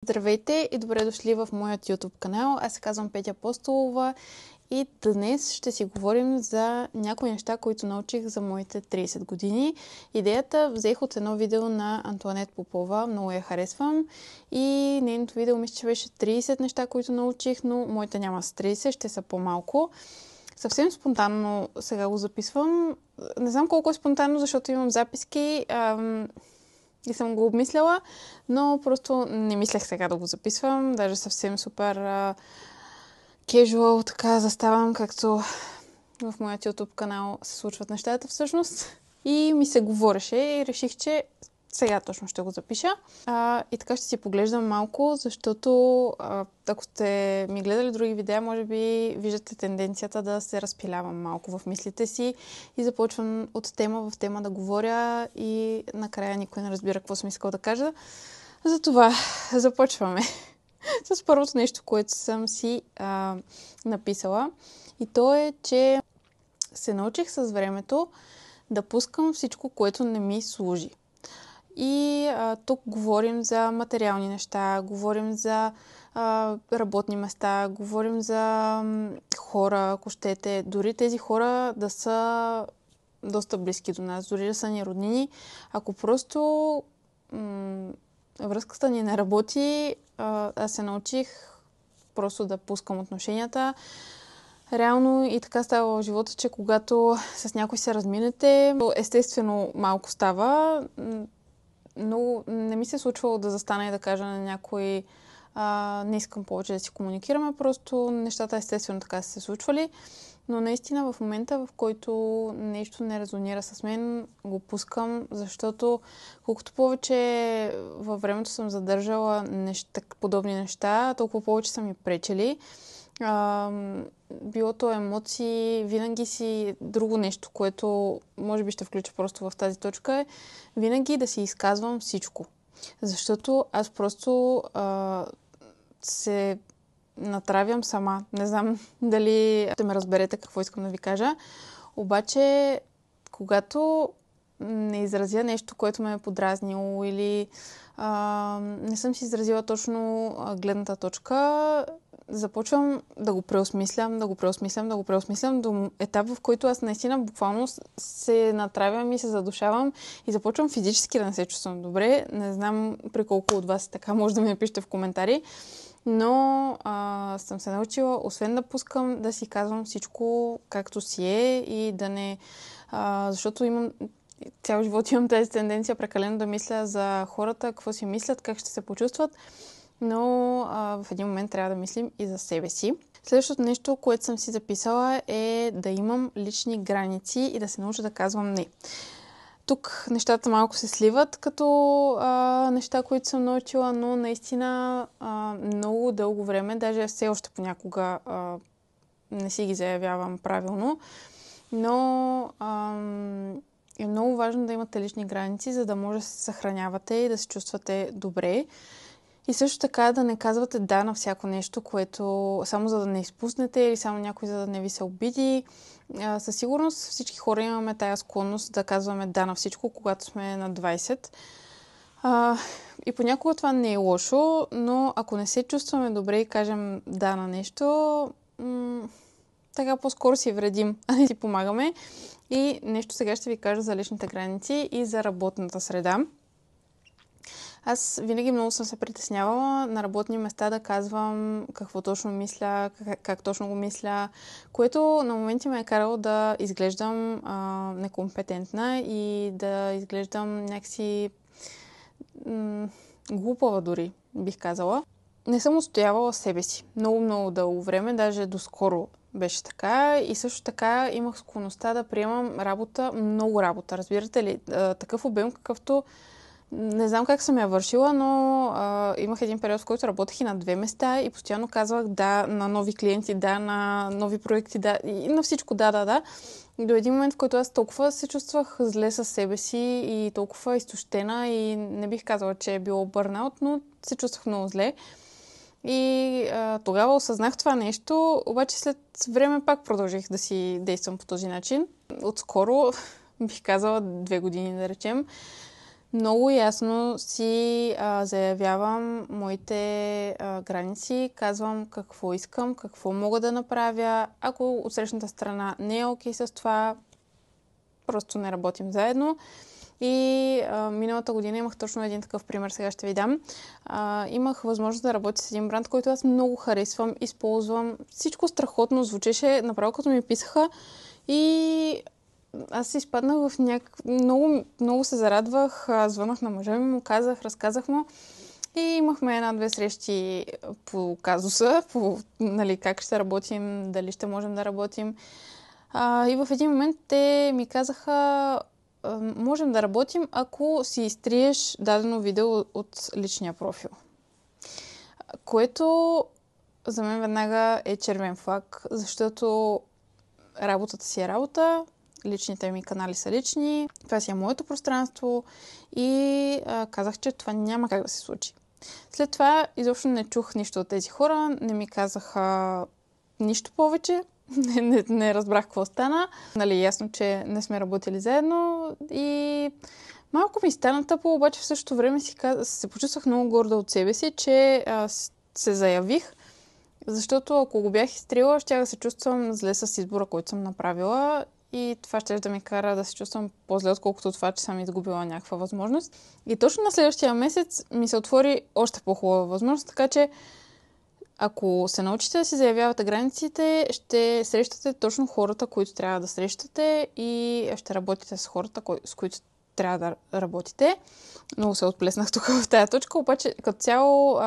Здравейте и добре дошли в моят YouTube канал. Аз се казвам Петя Апостолова и днес ще си говорим за някои неща, които научих за моите 30 години. Идеята взех от едно видео на Антоанет Попова, много я харесвам, и нейното видео мисля, че беше 30 неща, които научих, но моите няма с 30, ще са по-малко. Съвсем спонтанно сега го записвам. Не знам колко е спонтанно, защото имам записки и съм го обмисляла, но просто не мислех сега да го записвам. Даже съвсем супер кежуал, така заставам, както в моят YouTube канал се случват нещата всъщност. И ми се говореше и реших, че сега точно ще го запиша. И така ще си поглеждам малко, защото ако сте ми гледали други видеа, може би виждате тенденцията да се разпилявам малко в мислите си и започвам от тема в тема да говоря и накрая никой не разбира какво съм искала да кажа. Затова започваме с първото нещо, което съм си написала. И то е, че се научих с времето да пускам всичко, което не ми служи. И тук говорим за материални неща, говорим за работни места, говорим за хора, ако щете. Дори тези хора да са доста близки до нас, дори да са ни роднини. Ако просто връзката ни не работи, аз се научих просто да пускам отношенията. Реално и така става в живота, че когато с някой се разминете, естествено малко става, но не ми се е случвало да застана и да кажа на някой не искам повече да си комуникираме, просто нещата естествено така са се случвали. Но наистина в момента, в който нещо не резонира с мен, го пускам, защото колкото повече във времето съм задържала подобни неща, толкова повече са ми пречели. Било то емоции, винаги си друго нещо, което може би ще включа просто в тази точка е винаги да си изказвам всичко. Защото аз просто се натравям сама. Не знам дали ще ме разберете какво искам да ви кажа. Обаче, когато не изразя нещо, което ме е подразнило или не съм си изразила точно гледната точка, започвам да го преосмислям до етап, в който аз наистина буквално се натравям и се задушавам и започвам физически да не се чувствам добре. Не знам при колко от вас така, може да ми напишете в коментари, но съм се научила, освен да пускам, да си казвам всичко както си е и да не... защото цял живот имам тази тенденция прекалено да мисля за хората, какво си мислят, как ще се почувстват, но в един момент трябва да мислим и за себе си. Следващото нещо, което съм си записала е да имам лични граници и да се науча да казвам не. Тук нещата малко се сливат като неща, които съм научила, но наистина много дълго време, даже все още понякога не си ги заявявам правилно, но е много важно да имате лични граници, за да може да се съхранявате и да се чувствате добре. И също така да не казвате да на всяко нещо, което само за да не изпуснете или само някой за да не ви се обиди. Със сигурност всички хора имаме тая склонност да казваме да на всичко, когато сме на 20. И понякога това не е лошо, но ако не се чувстваме добре и кажем да на нещо, така по-скоро си вредим, а не си помагаме. И нещо сега ще ви кажа за личните граници и за работната среда. Аз винаги много съм се притеснявала на работни места да казвам какво точно мисля, как точно го мисля, което на моменти ме е карало да изглеждам некомпетентна и да изглеждам някакси глупава дори, бих казала. Не съм устоявала себе си много дълго време, даже доскоро беше така и също така имах склонността да приемам много работа, разбирате ли? Такъв обем, какъвто не знам как съм я вършила, но имах един период, в който работех и на 2 места и постоянно казвах да на нови клиенти, да на нови проекти, да и на всичко да. До един момент, в който аз толкова се чувствах зле със себе си и толкова изтощена и не бих казала, че е било бърнаут, но се чувствах много зле. И тогава осъзнах това нещо, обаче след време пак продължих да си действам по този начин. Отскоро, бих казала 2 години да речем, много ясно си заявявам моите граници, казвам какво искам, какво мога да направя. Ако отсрещната страна не е окей с това, просто не работим заедно. И миналата година имах точно един такъв пример, сега ще ви дам. Имах възможност да работя с един бранд, който аз много харесвам, използвам. Всичко страхотно звучеше, направо като ми писаха и аз изпаднах в много се зарадвах, звънах на мъжа ми, му казах, разказах му и имахме една-две срещи по казуса, нали, как ще работим, дали ще можем да работим. И в един момент те ми казаха, можем да работим, ако си изтриеш дадено видео от личния профил. Което за мен веднага е червен флаг, защото работата си е работа, личните ми канали са лични, това си е моето пространство и казах, че това няма как да се случи. След това изобщо не чух нищо от тези хора, не ми казаха нищо повече, не разбрах какво стана. Нали, ясно, че не сме работили заедно и малко ми стана тъпо, обаче в същото време се почувствах много горда от себе си, че се заявих, защото ако го бях изтрила, щях да се чувствам зле с избора, който съм направила и това ще да ми кара да се чувствам по-зле, отколкото това, че съм изгубила някаква възможност. И точно на следващия месец ми се отвори още по-хубава възможност, така че ако се научите да си заявявате границите, ще срещате точно хората, които трябва да срещате и ще работите с хората, с които трябва да работите. Много се отплеснах тук в тази точка, обаче като цяло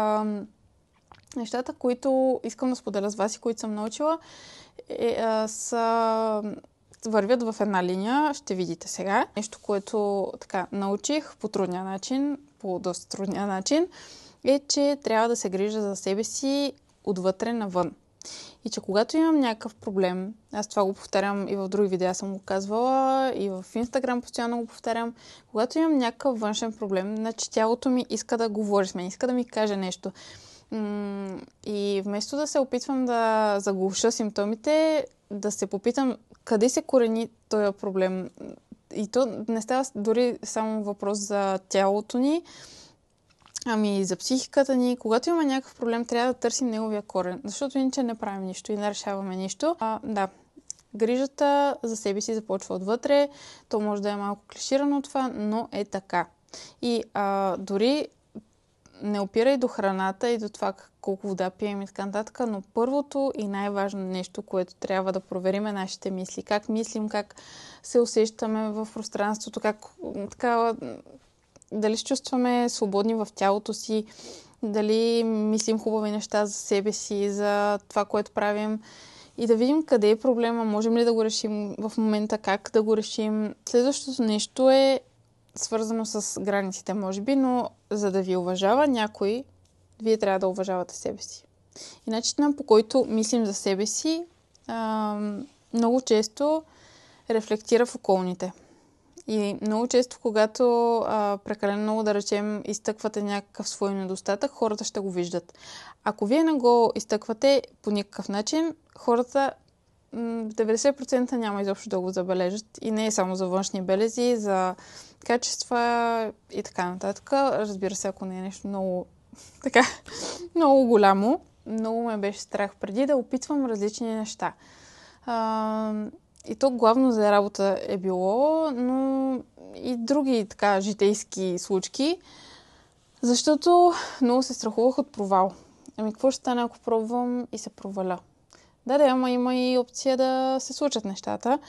нещата, които искам да споделя с вас и които съм научила, вървят в една линия, ще видите сега. Нещо, което така научих по трудния начин, по доста трудния начин, е, че трябва да се грижа за себе си отвътре навън. И че когато имам някакъв проблем, аз това го повтарям и в други видеа съм го казвала, и в Инстаграм постоянно го повтарям, когато имам някакъв външен проблем, значи тялото ми иска да говори с мен, иска да ми каже нещо. И вместо да се опитвам да заглуша симптомите, да се попитам къде се корени този проблем. И то не става дори само въпрос за тялото ни, ами и за психиката ни. Когато има някакъв проблем, трябва да търсим неговия корен, защото иначе не правим нищо и не решаваме нищо. Да, грижата за себе си започва отвътре. То може да е малко клиширано това, но е така. И дори не опира и до храната и до това колко вода пием и така нататък, но първото и най-важно нещо, което трябва да проверим е нашите мисли. Как мислим, как се усещаме в пространството, дали се чувстваме свободни в тялото си, дали мислим хубави неща за себе си, за това, което правим и да видим къде е проблема, можем ли да го решим в момента, как да го решим. Следващото нещо е свързано с границите, може би, но за да ви уважава някой, вие трябва да уважавате себе си. И начинът, по който мислим за себе си, много често рефлектира в околните. И много често, когато прекалено много, да речем, изтъквате някакъв свой недостатък, хората ще го виждат. Ако вие не го изтъквате по никакъв начин, хората 90% няма изобщо да го забележат. И не е само за външни белези, за качества и така нататък. Разбира се, ако не е нещо много, много голямо. Много ме беше страх преди да опитвам различни неща. И то главно за работа е било, но и други така житейски случки, защото много се страхувах от провал. Ами какво ще стане, ако пробвам и се проваля? Да, ама има и опция да се случат нещата.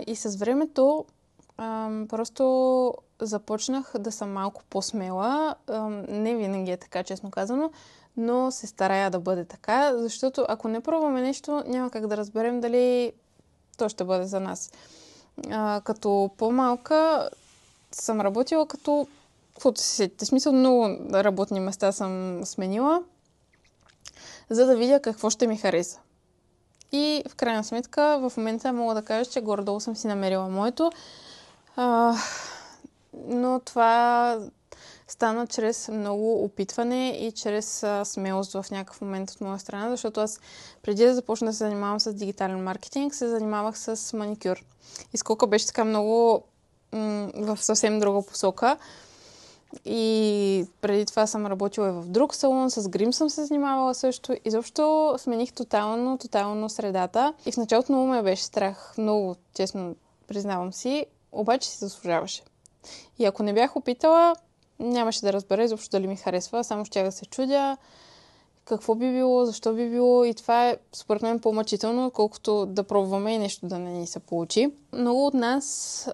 И с времето просто започнах да съм малко по-смела. Не винаги е така, честно казано, но се старая да бъде така, защото ако не пробваме нещо, няма как да разберем дали то ще бъде за нас. Като по-малка съм работила като каквото се сетите. В смисъл, много работни места съм сменила, за да видя какво ще ми хареса. И в крайна сметка, в момента мога да кажа, че горе-долу съм си намерила моето. Но това стана чрез много опитване и чрез смелост в някакъв момент от моя страна, защото аз преди да започна да се занимавам с дигитален маркетинг, се занимавах с маникюр. И скока беше така много в съвсем друга посока. И преди това съм работила и в друг салон, с грим съм се занимавала също. Изобщо смених тотално средата. И в началото много ме беше страх, много честно признавам си, обаче си заслужаваше. И ако не бях опитала, нямаше да разбера изобщо дали ми харесва, само ще да се чудя какво би било, защо би било, и това е според мен по-мъчително, отколкото да пробваме и нещо да не ни се получи. Много от нас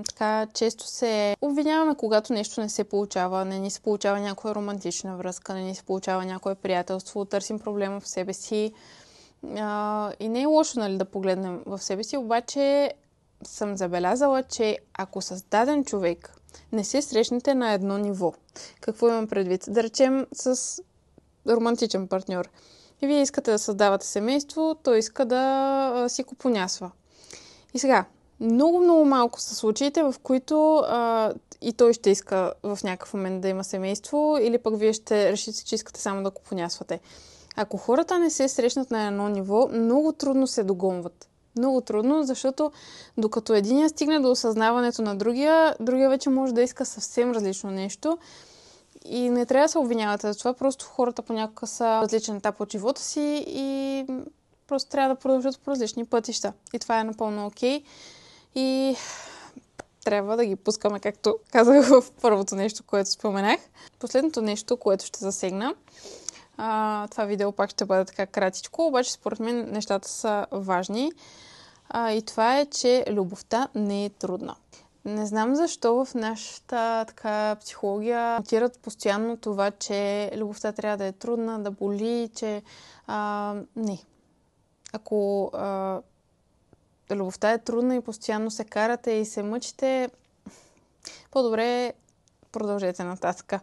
така често се обвиняваме, когато нещо не се получава, не ни се получава някоя романтична връзка, не ни се получава някое приятелство, търсим проблема в себе си. И не е лошо, нали, да погледнем в себе си, обаче съм забелязала, че ако с даден човек не се срещнете на едно ниво, какво имам предвид? Да речем с романтичен партньор. И вие искате да създавате семейство, той иска да си купонясва. И сега, много малко са случаите, в които и той ще иска в някакъв момент да има семейство, или пък вие ще решите, че искате само да купонясвате. Ако хората не се срещнат на едно ниво, много трудно се догонват. Много трудно, защото докато единия стигне до осъзнаването на другия вече може да иска съвсем различно нещо. И не трябва да се обвинявате за това, просто хората понякога са в различен етап от живота си и просто трябва да продължат по различни пътища. И това е напълно окей. И трябва да ги пускаме, както казах в първото нещо, което споменах. Последното нещо, което ще засегна, това видео пак ще бъде така кратичко, обаче според мен нещата са важни. И това е, че любовта не е трудна. Не знам защо в нашата така психология мотивират постоянно това, че любовта трябва да е трудна, да боли, че не. Ако любовта е трудна и постоянно се карате и се мъчите, по-добре продължете нататък.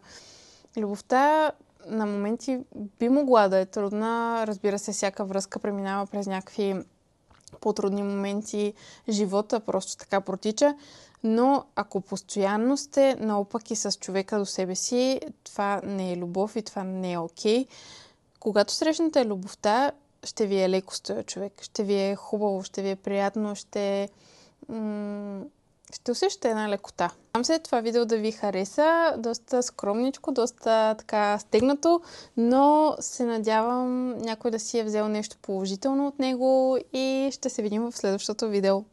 Любовта на моменти би могла да е трудна. Разбира се, всяка връзка преминава през някакви по-трудни моменти. Живота просто така протича. Но ако постоянно сте наопаки с човека до себе си, това не е любов и това не е окей. Когато срещнете любовта, ще ви е леко с този човек. Ще ви е хубаво, ще ви е приятно, ще усещате една лекота. Надявам се това видео да ви хареса. Доста скромничко, доста така стегнато, но се надявам някой да си е взел нещо положително от него и ще се видим в следващото видео.